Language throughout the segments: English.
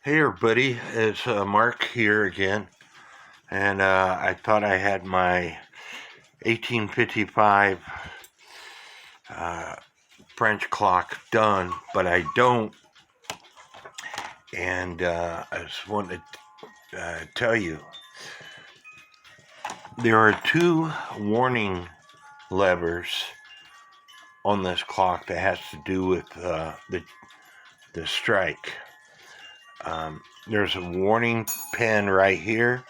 Hey everybody, it's Mark here again, and I thought I had my 1855 French clock done, but I don't, and I just wanted to tell you, there are two warning levers on this clock that has to do with the strike. There's a warning pin right here,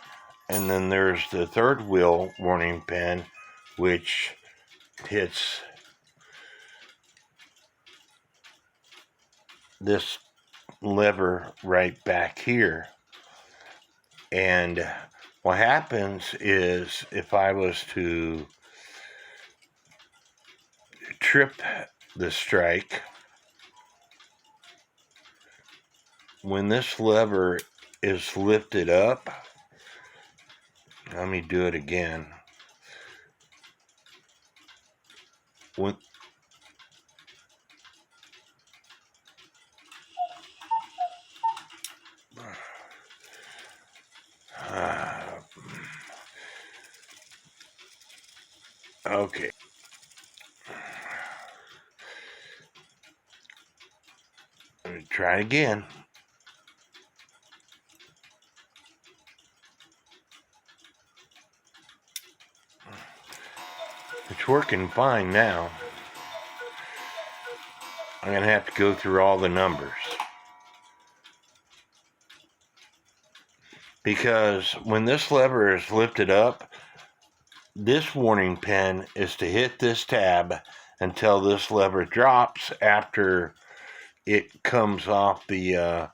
and then there's the third wheel warning pin, which hits this lever right back here. And what happens is, if I was to trip the strike, when this lever is lifted up, let me do it again. When okay. Let me try it again. It's working fine now. I'm going to have to go through all the numbers. Because when this lever is lifted up, this warning pin is to hit this tab until this lever drops after it comes off the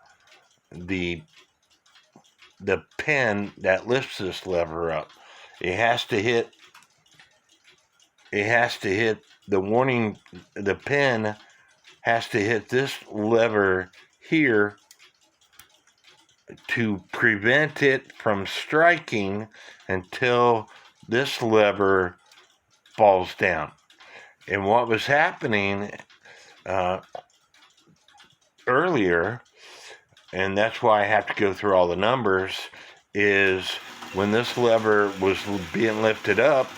pin that lifts this lever up. It has to hit the warning, the pin has to hit this lever here to prevent it from striking until this lever falls down. And what was happening earlier, and that's why I have to go through all the numbers, is when this lever was being lifted up,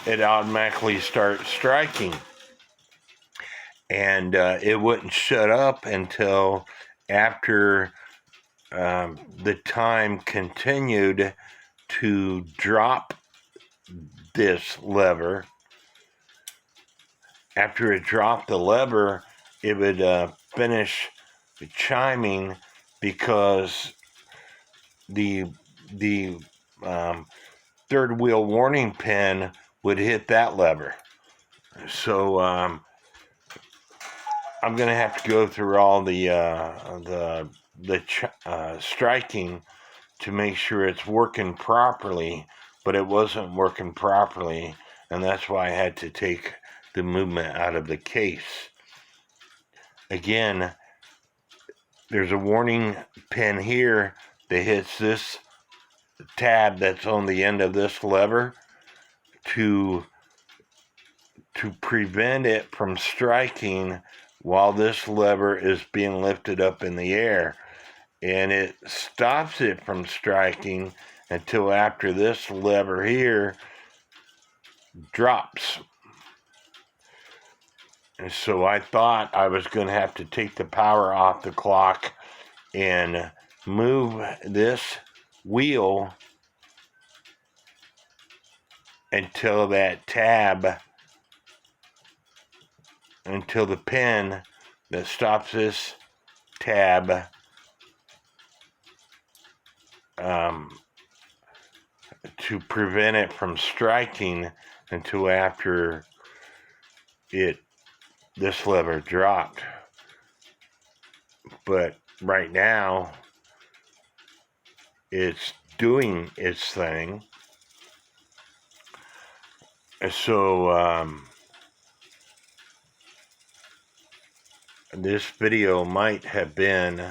it automatically starts striking. And it wouldn't shut up until after the time continued to drop this lever. After it dropped the lever, it would finish chiming, because the third wheel warning pin would hit that lever. So I'm going to have to go through all the striking to make sure it's working properly, but it wasn't working properly, and that's why I had to take the movement out of the case. Again, there's a warning pin here that hits this tab that's on the end of this lever to prevent it from striking while this lever is being lifted up in the air. And it stops it from striking until after this lever here drops. And so I thought I was going to have to take the power off the clock and move this wheel until that tab, until the pin that stops this tab to prevent it from striking until after this lever dropped. But right now it's doing its thing. So this video might have been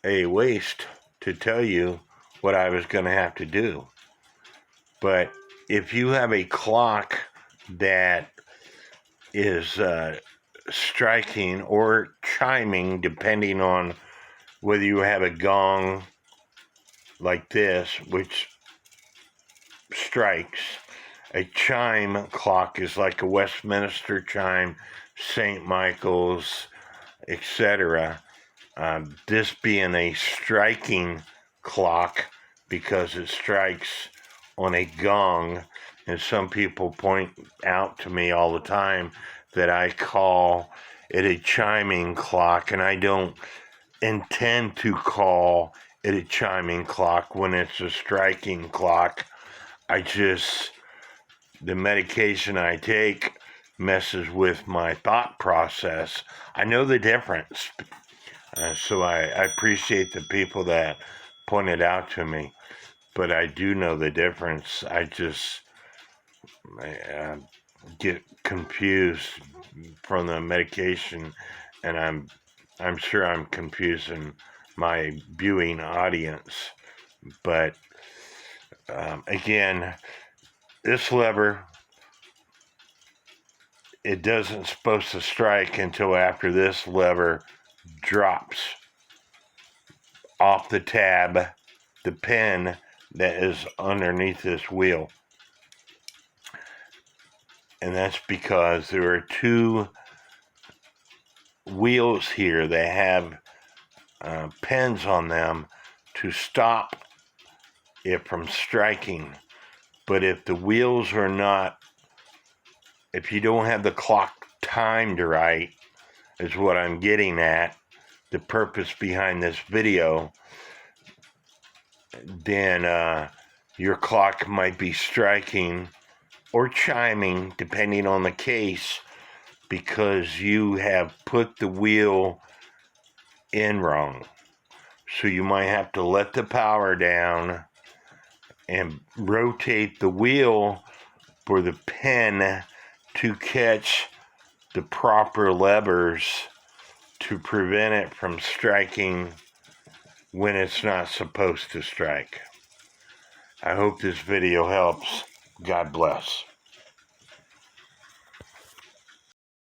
a waste to tell you what I was going to have to do. But if you have a clock that is striking or chiming, depending on whether you have a gong like this, which strikes. A chime clock is like a Westminster chime, St. Michael's, etc. This being a striking clock because it strikes on a gong, and some people point out to me all the time that I call it a chiming clock, and I don't intend to call it a chiming clock when it's a striking clock. The medication I take messes with my thought process. I know the difference. So I appreciate the people that pointed out to me, but I do know the difference. I get confused from the medication, and I'm sure I'm confusing my viewing audience. But again, this lever, it doesn't supposed to strike until after this lever drops off the tab, the pin that is underneath this wheel. And that's because there are two wheels here that have pins on them to stop it from striking. But if the wheels are not, if you don't have the clock timed right, is what I'm getting at, the purpose behind this video, then your clock might be striking or chiming, depending on the case, because you have put the wheel in wrong. So you might have to let the power down and rotate the wheel for the pin to catch the proper levers to prevent it from striking when it's not supposed to strike. I hope this video helps. God bless.